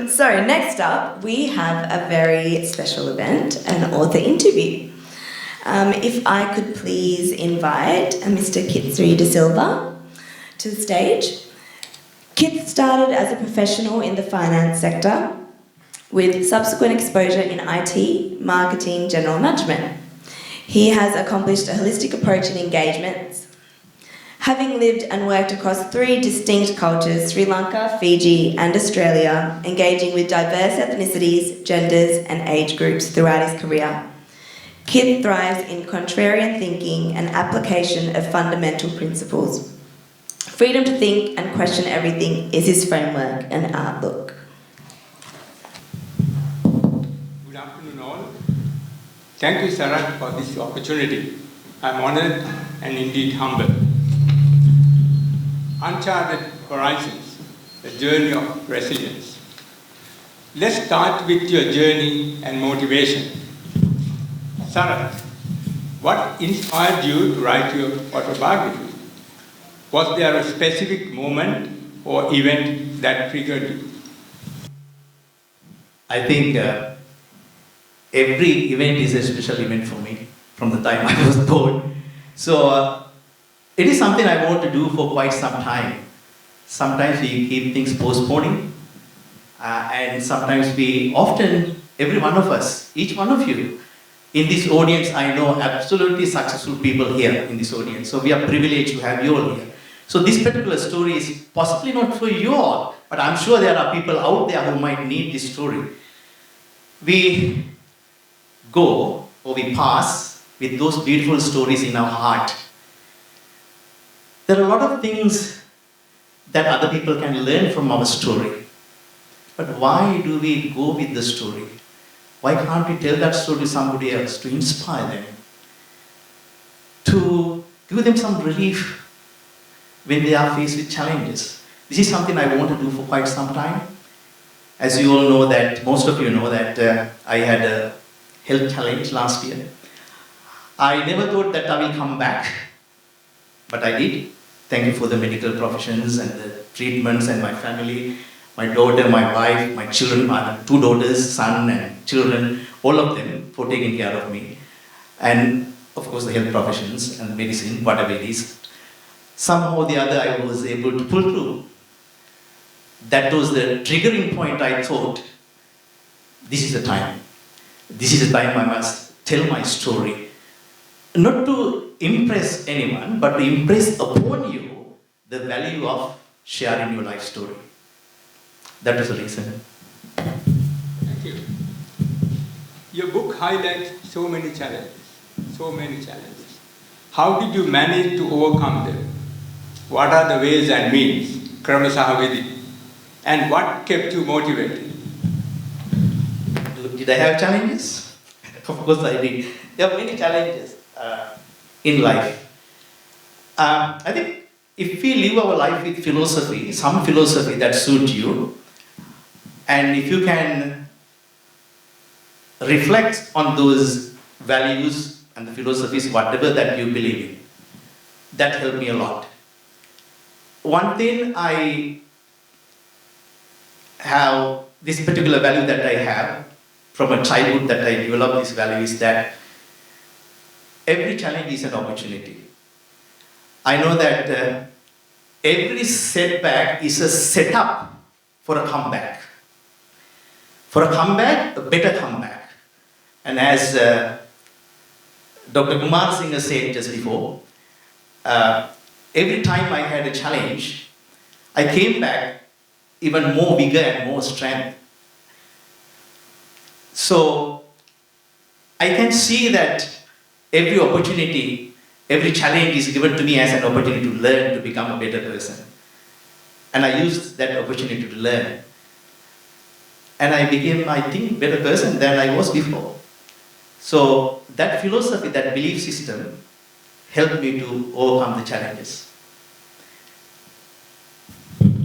So next up, we have a very special event, an author interview. If I could please invite Mr. Kithsiri De Silva to the stage. Kith started as a professional in the finance sector with subsequent exposure in IT, marketing, general management. He has accomplished a holistic approach in engagements, having lived and worked across 3 distinct cultures, Sri Lanka, Fiji and Australia, engaging with diverse ethnicities, genders and age groups throughout his career. Kith thrives in contrarian thinking and application of fundamental principles. Freedom to think and question everything is his framework and outlook. Good afternoon all. Thank you, Sarath, for this opportunity. I'm honored and indeed humbled. Uncharted Horizons, the journey of resilience. Let's start with your journey and motivation. Sarath, what inspired you to write your autobiography? Was there a specific moment or event that triggered you? I think every event is a special event for me from the time I was born. So it is something I want to do for quite some time. Sometimes we keep things postponing, and sometimes we often, every one of us, each one of you, in this audience, I know absolutely successful people here in this audience. So we are privileged to have you all here. So this particular story is possibly not for you all, but I'm sure there are people out there who might need this story. We go or we pass with those beautiful stories in our heart. There are a lot of things that other people can learn from our story. But why do we go with the story? Why can't we tell that story to somebody else to inspire them? To give them some relief when they are faced with challenges. This is something I want to do for quite some time. As you all know that, most of you know that I had a health challenge last year. I never thought that I will come back, but I did. Thank you for the medical professions and the treatments and my family, my daughter, my wife, my children, I have 2 daughters, son and children, all of them for taking care of me. And of course the health professions and medicine, whatever it is. Somehow or the other I was able to pull through. That was the triggering point. I thought, this is the time. This is the time I must tell my story. Not to impress anyone, but to impress upon you the value of sharing your life story. That is the reason. Thank you. Your book highlights so many challenges. How did you manage to overcome them? What are the ways and means? Kramasahavedi. And what kept you motivated? Did I have challenges? Of course I did. There are many challenges in life. I think if we live our life with philosophy, some philosophy that suits you, and if you can reflect on those values and the philosophies, whatever that you believe in, that helped me a lot. One thing I have, this particular value that I have, from a childhood that I developed this value is that every challenge is an opportunity. I know that every setback is a setup for a comeback. For a comeback, a better comeback. And as Dr. Kumar Singh said just before, every time I had a challenge, I came back even more bigger and more strength. So I can see that every opportunity, every challenge is given to me as an opportunity to learn, to become a better person. And I used that opportunity to learn. And I became, I think, better person than I was before. So that philosophy, that belief system, helped me to overcome the challenges.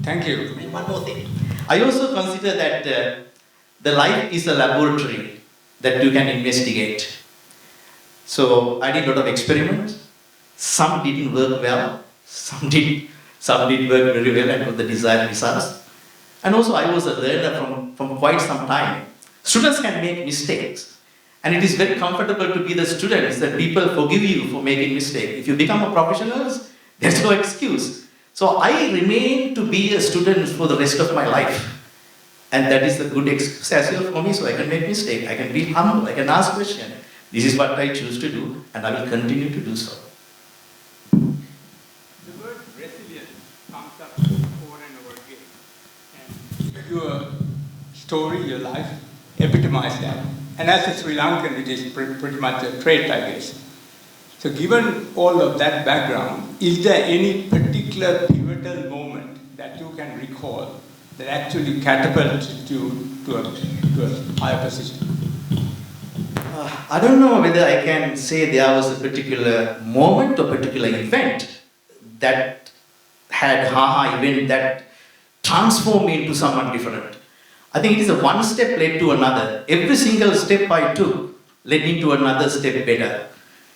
Thank you. And one more thing. I also consider that the life is a laboratory that you can investigate. So I did a lot of experiments. Some didn't work well. Some did work very well and got the desired results. And also I was a learner from quite some time. Students can make mistakes. And it is very comfortable to be the students that people forgive you for making mistakes. If you become a professional, there's no excuse. So I remain to be a student for the rest of my life. And that is the good excuse as well for me, so I can make mistakes. I can be humble, I can ask questions. This is what I choose to do, and I will continue to do so. The word resilience comes up over and over again. And your story, your life, epitomize that. And as a Sri Lankan, it is pretty much a trait, I guess. So given all of that background, is there any particular pivotal moment that you can recall that actually catapulted you to a higher position? I don't know whether I can say there was a particular moment or particular event that had event that transformed me into someone different. I think it is a one step led to another. Every single step I took led me to another step better.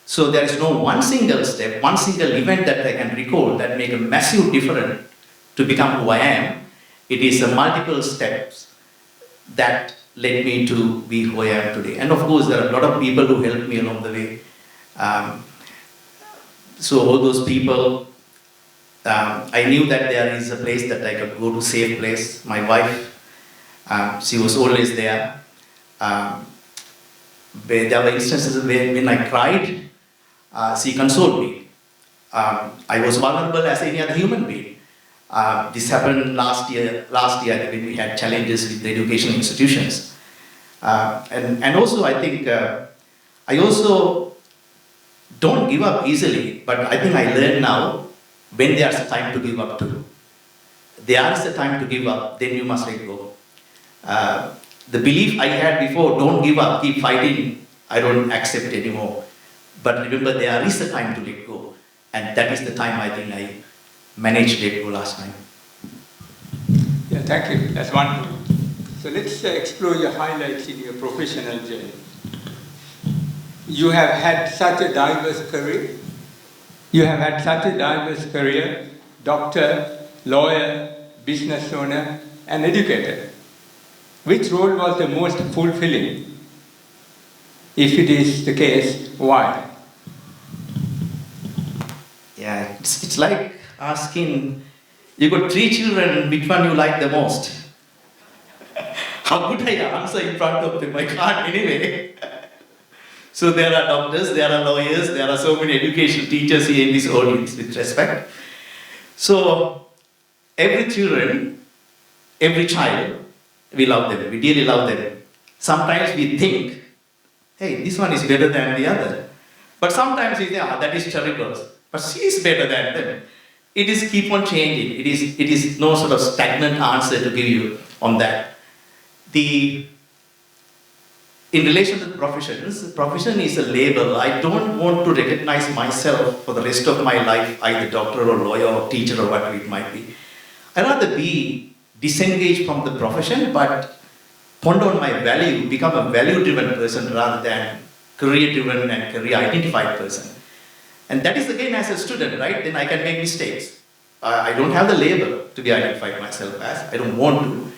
So there is no one single step, one single event that I can recall that make a massive difference to become who I am. It is a multiple steps that led me to be who I am today. And of course, there are a lot of people who helped me along the way. So all those people, I knew that there is a place that I could go to, safe place. My wife, she was always there. There were instances when I cried, she consoled me. I was vulnerable as any other human being. This happened last year when we had challenges with the education institutions. And also I think, I also don't give up easily, but I think I learn now when there's a time to give up too. There is a time to give up, then you must let go. The belief I had before, don't give up, keep fighting, I don't accept anymore. But remember, there is a time to let go. And that is the time I think I managed to let go last time. Yeah, thank you. That's wonderful. So let's explore your highlights in your professional journey. You have had such a diverse career. Doctor, lawyer, business owner, and educator. Which role was the most fulfilling? If it is the case, why? Yeah, it's like asking, you got 3 children, which one you like the most? How could I answer in front of them? I can't anyway. So there are doctors, there are lawyers, there are so many education teachers here in this audience, with respect. So every child, we love them, we dearly love them. Sometimes we think, hey, this one is better than the other. But sometimes we think, that is terrible. But she is better than them. It is keep on changing. It is no sort of stagnant answer to give you on that. In relation to professions, profession is a label. I don't want to recognize myself for the rest of my life, either doctor or lawyer or teacher or whatever it might be. I'd rather be disengaged from the profession, but ponder on my value, become a value-driven person rather than career-driven and career-identified person. And that is again as a student, right? Then I can make mistakes. I don't have the label to be identified myself as. I don't want to.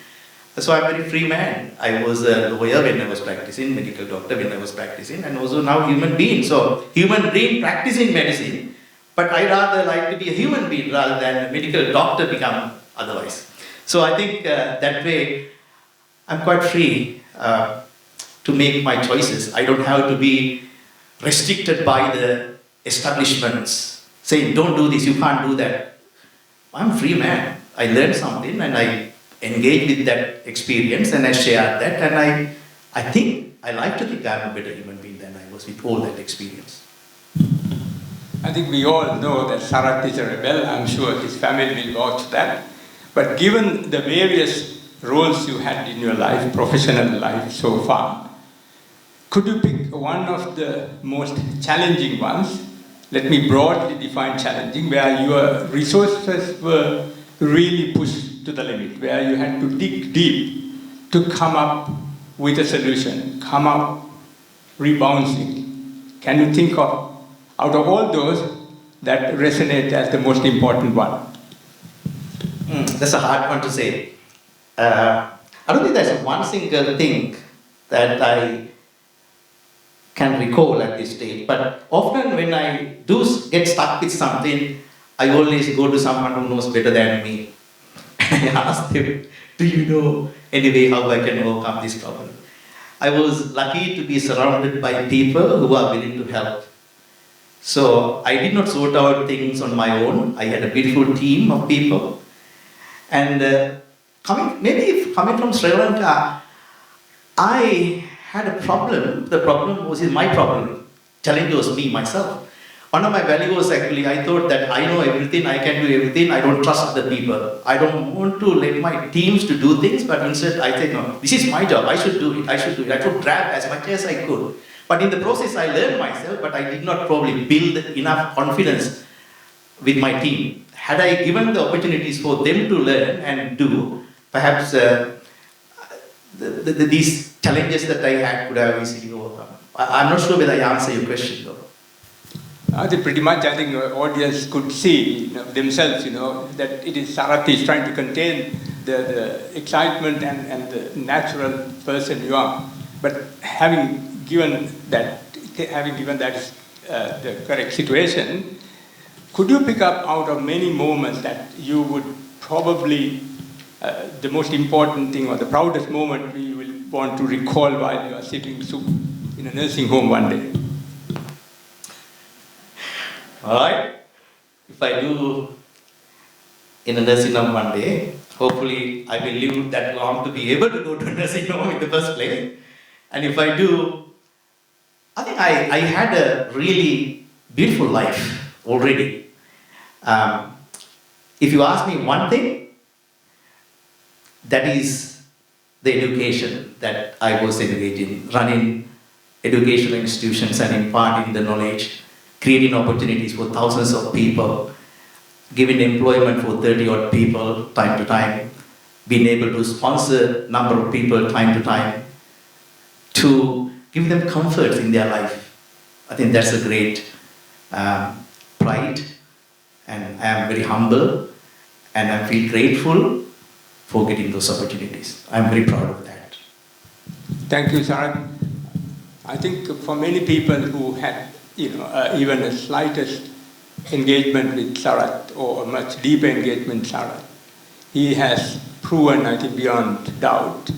So I'm a very free man. I was a lawyer when I was practicing, medical doctor when I was practicing, and also now human being. So human being practicing medicine, but I rather like to be a human being rather than a medical doctor become otherwise. So I think that way I'm quite free to make my choices. I don't have to be restricted by the establishments saying, don't do this, you can't do that. I'm a free man. I learned something and I engage with that experience and I share that, and I like to think I'm a better human being than I was with all that experience. I think we all know that Sarath is a rebel. I'm sure his family will vouch that. But given the various roles you had in your life, professional life so far, could you pick one of the most challenging ones? Let me broadly define challenging, where your resources were really pushed to the limit, where you had to dig deep to come up with a solution, come up rebounding. Can you think of, out of all those, that resonate as the most important one? That's a hard one to say. I don't think there's one single thing that I can recall at this stage, but often when I do get stuck with something, I always go to someone who knows better than me. And I ask them, do you know any way how I can overcome this problem? I was lucky to be surrounded by people who are willing to help. So I did not sort out things on my own. I had a beautiful team of people. And coming from Sri Lanka, I had a problem. The problem was my problem. Challenge was me, myself. One of my values was actually, I thought that I know everything, I can do everything, I don't trust other people. I don't want to let my teams to do things, but instead I think, no, this is my job, I should do it. I should grab as much as I could. But in the process, I learned myself, but I did not probably build enough confidence with my team. Had I given the opportunities for them to learn and do, perhaps these challenges that I had could have easily overcome. I'm not sure whether I answer your question though. I think pretty much, I think the audience could see themselves, that it is Sarath is trying to contain the excitement and the natural person you are. But having given that the correct situation, could you pick up out of many moments that you would probably, the most important thing or the proudest moment you will want to recall while you are sitting in a nursing home one day? Alright, if I do in a nursing home one day, hopefully I will live that long to be able to go to a nursing home in the first place. And if I do, I think I had a really beautiful life already. If you ask me one thing, that is the education that I was engaged in, running educational institutions and imparting the knowledge, creating opportunities for thousands of people, giving employment for 30-odd people time to time, being able to sponsor a number of people time to time, to give them comfort in their life. I think that's a great pride, and I am very humble, and I feel grateful for getting those opportunities. I'm very proud of that. Thank you, Sarath. I think for many people who had even a slightest engagement with Sarath or a much deeper engagement with Sarath, he has proven, I think, beyond doubt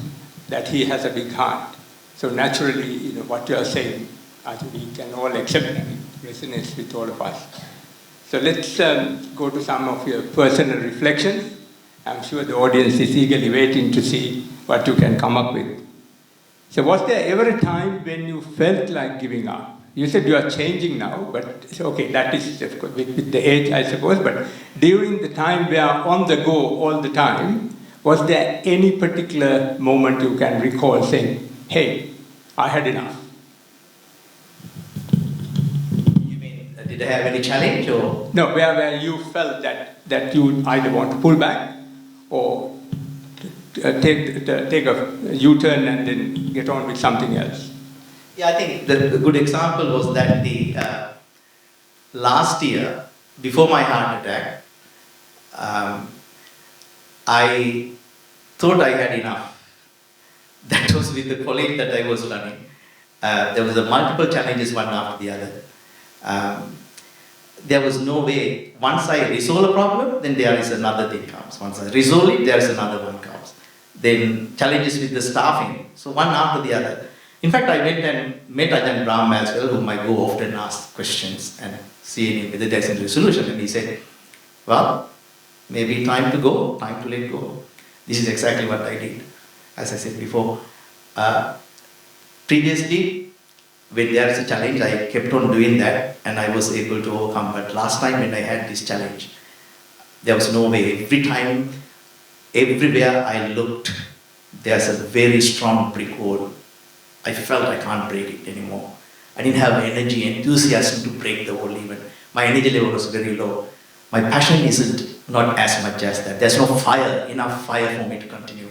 that he has a big heart. So naturally, what you are saying, I think we can all accept and it resonates with all of us. So let's go to some of your personal reflections. I'm sure the audience is eagerly waiting to see what you can come up with. So was there ever a time when you felt like giving up? You said you are changing now, but okay, that is with the age, I suppose, but during the time we are on the go all the time, was there any particular moment you can recall saying, hey, I had enough? You mean, did I have any challenge or? No, where you felt that you either want to pull back or take a U-turn and then get on with something else. Yeah, I think the good example was that the last year, before my heart attack, I thought I had enough. That was with the college that I was running. There was multiple challenges one after the other. There was no way, once I resolve a problem, then there is another thing comes. Once I resolve it, there is another one comes. Then challenges with the staffing, so one after the other. In fact, I went and met Ajahn Brahm as well, whom I go often ask questions and see whether there's a resolution. And he said, well, maybe time to go, time to let go. This is exactly what I did. As I said before, previously, when there is a challenge, I kept on doing that and I was able to overcome. But last time when I had this challenge, there was no way. Every time, everywhere I looked, there's a very strong brick wall. I felt I can't break it anymore. I didn't have energy, enthusiasm to break the wall even. My energy level was very low. My passion isn't not as much as that. There's no fire, enough fire for me to continue.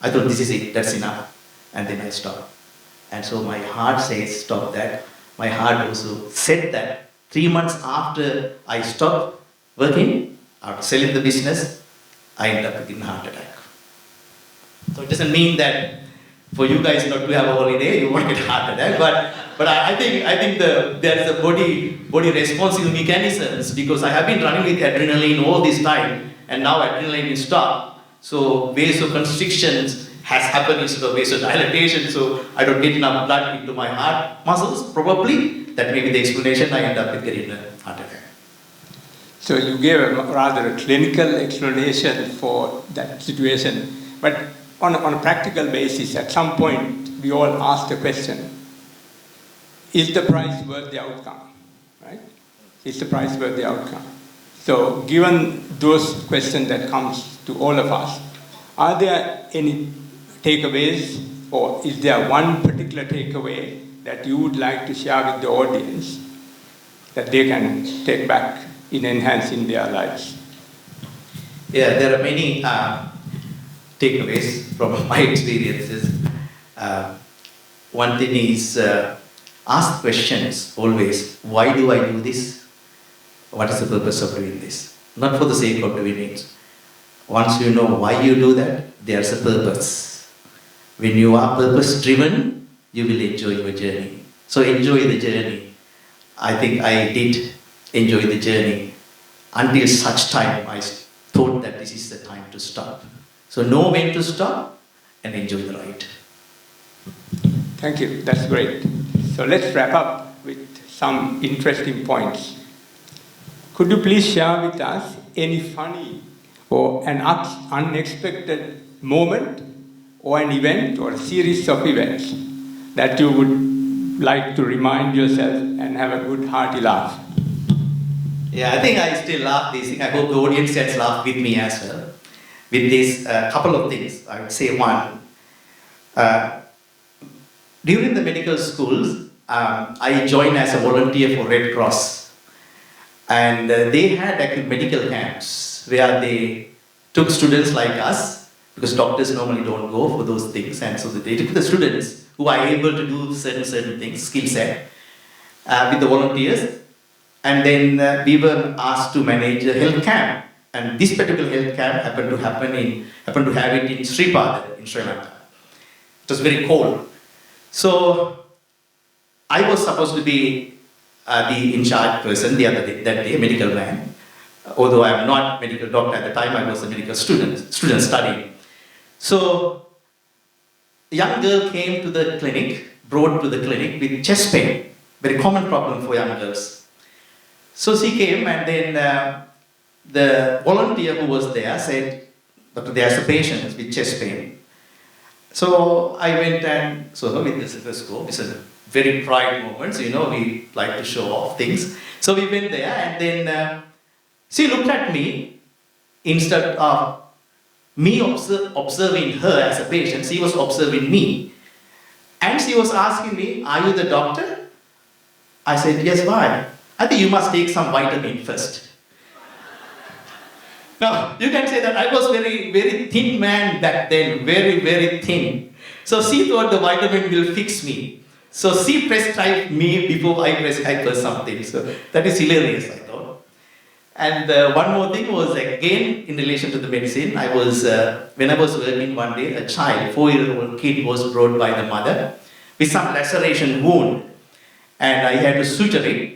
I thought this is it, that's enough. And then I stopped. And so my heart says stop that. My heart also said that 3 months after I stopped working, after selling the business, I ended up with a heart attack. So it doesn't mean that for you guys not to have a holiday, you won't get heart attack. But I think there's a body responsive mechanisms, because I have been running with adrenaline all this time, and now adrenaline is stopped. So vasoconstrictions has happened instead of vasodilatation. So I don't get enough blood into my heart muscles. Probably that may be the explanation. I end up with getting a heart attack. So you gave a rather a clinical explanation for that situation, but on a practical basis, at some point, we all ask the question, is the price worth the outcome, right? Is the price worth the outcome? So given those questions that comes to all of us, are there any takeaways, or is there one particular takeaway that you would like to share with the audience that they can take back in enhancing their lives? Yeah, there are many takeaways from my experiences. One thing is ask questions always. Why do I do this? What is the purpose of doing this? Not for the sake of doing it. Once you know why you do that, there's a purpose. When you are purpose driven, you will enjoy your journey. So enjoy the journey. I think I did enjoy the journey until such time I thought that this is the time to stop. So know when to stop and enjoy the ride. Thank you, that's great. So let's wrap up with some interesting points. Could you please share with us any funny or an unexpected moment or an event or a series of events that you would like to remind yourself and have a good hearty laugh? Yeah, I think I still laugh this thing. I hope the audience gets laugh with me as well. With this couple of things, I would say one. During the medical schools, I joined as a volunteer for Red Cross. And they had actually medical camps where they took students like us, because doctors normally don't go for those things. And so they took the students who are able to do certain things, skill set, with the volunteers. And then we were asked to manage a health camp. And this particular health camp happened to have it in Sri Lanka, in Sri Lanka. It was very cold. So I was supposed to be the in charge person that day, medical man. Although I am not a medical doctor at the time, I was a medical student studying. So a young girl came to the clinic, brought to the clinic with chest pain, very common problem for young girls. So she came, and then the volunteer who was there said, "Doctor, there's a patient with chest pain." So I went and saw her with the stethoscope. It's a very pride moments, we like to show off things. So we went there, and then she looked at me. Instead of me observing her as a patient, she was observing me. And she was asking me, "Are you the doctor?" I said, "Yes, why?" "I think you must take some vitamin first." Now, you can say that I was very, very thin man back then, very, very thin. So she thought the vitamin will fix me. So she prescribed me before I prescribed her something. So that is hilarious, I thought. And one more thing was, again, in relation to the medicine, when I was working one day, a child, 4-year-old kid was brought by the mother with some laceration wound. And I had to suture it.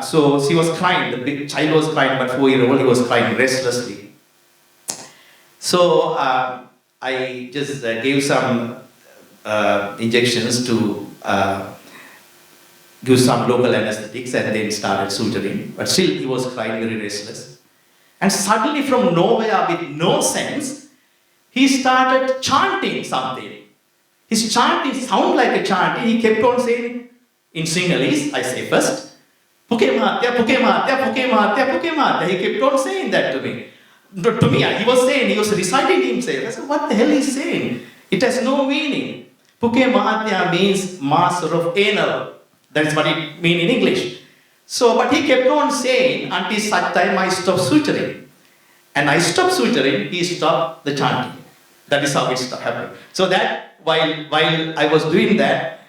So she was crying, the big child was crying, but 4-year-old, he was crying restlessly. So I just gave some injections to give some local anesthetics, and then started suturing. But still he was crying, very restless. And suddenly from nowhere, with no sense, he started chanting something. His chanting sounded like a chant. He kept on saying, in Sinhalese, I say first, "Puke Mahatya, Puke Mahatya, Puke Mahatya, Puke Mahatya." He kept on saying that to me. He was reciting himself. I said, "What the hell is he saying? It has no meaning." Puke Mahatya means master of anal. That is what it means in English. So, but he kept on saying until such time I stopped suturing. And I stopped suturing, he stopped the chanting. That is how it happened. So that, while I was doing that,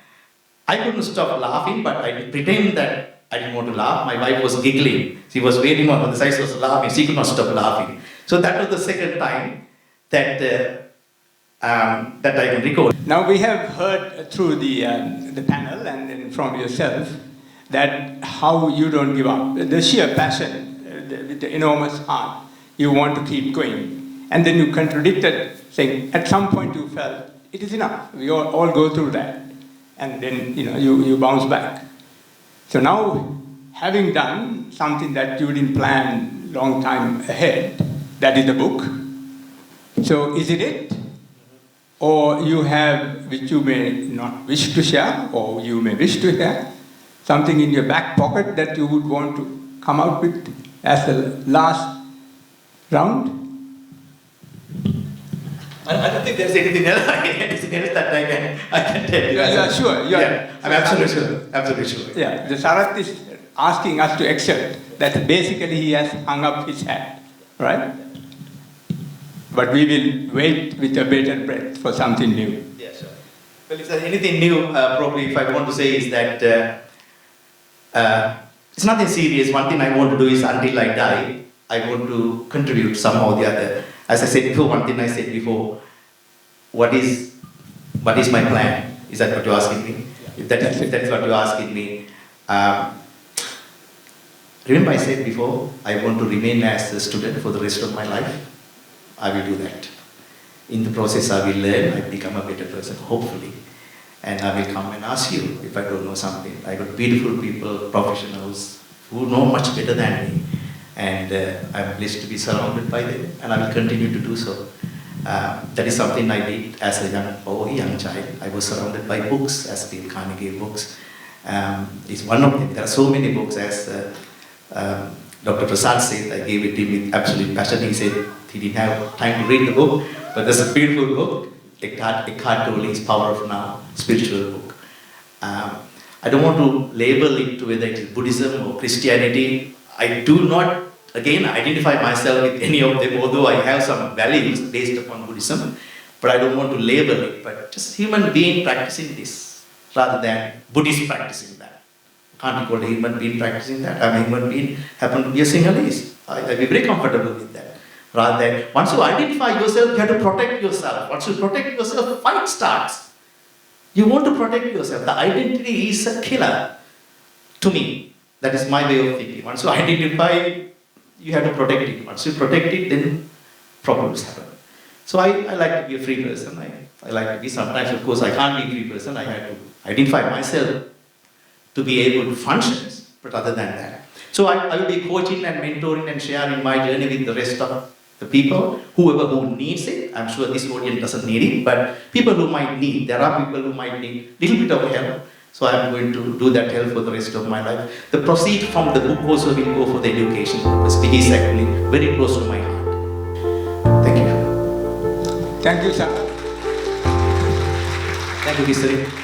I couldn't stop laughing, but I pretended that I didn't want to laugh. My wife was giggling. She was waiting on the side, she was laughing. She could not stop laughing. So that was the second time that that I can recall. Now we have heard through the panel and then from yourself that how you don't give up, the sheer passion, the enormous heart, you want to keep going. And then you contradicted, saying at some point you felt it is enough. We all go through that, and then you bounce back. So now, having done something that you didn't plan long time ahead, that is the book. So is it? Or you have, which you may not wish to share, or you may wish to share, something in your back pocket that you would want to come out with as the last round? I don't think there's anything else that I can tell you. Yeah, sure. I'm absolutely sure. Absolutely sure. Yeah, the Sarath is asking us to accept that basically he has hung up his hat, right? But we will wait with a bated breath for something new. Yeah, sure. Well, if there's anything new, probably if I want to say is that it's nothing serious. One thing I want to do is until I die, I want to contribute somehow or the other. As I said before, one thing I said before, what is my plan? Is that what you're asking me? If that is what you're asking me, remember I said before, I want to remain as a student for the rest of my life. I will do that. In the process, I will learn, I become a better person, hopefully. And I will come and ask you if I don't know something. I got beautiful people, professionals, who know much better than me. And I'm blessed to be surrounded by them, and I will continue to do so. That is something I did as a young child. I was surrounded by books, as Dale Carnegie books. It's one of them. There are so many books, as Dr. Prasad said. I gave it to him with absolute passion. He said he didn't have time to read the book, but there's a beautiful book, Eckhart Tolle's Power of Now, spiritual book. I don't want to label it to whether it is Buddhism or Christianity. I do not, again, identify myself with any of them, although I have some values based upon Buddhism, but I don't want to label it, but just human being practicing this, rather than Buddhist practicing that. Can't be called a human being practicing that. I'm a human being, happen to be a Sinhalese. I'll be very comfortable with that. Rather than, once you identify yourself, you have to protect yourself. Once you protect yourself, fight starts. You want to protect yourself. The identity is a killer to me. That is my way of thinking. Once you identify, you have to protect it. Once you protect it, then problems happen. So I like to be a free person. I like to be, sometimes of course I can't be a free person. I have to identify myself to be able to function. But other than that. So I will be coaching and mentoring and sharing my journey with the rest of the people, who needs it. I'm sure this audience doesn't need it, but people who might need, there are people who might need a little bit of help. So I'm going to do that help for the rest of my life. The proceed from the book also will go for the education purpose, which is actually very close to my heart. Thank you. Thank you, sir. Thank you, Kithsiri.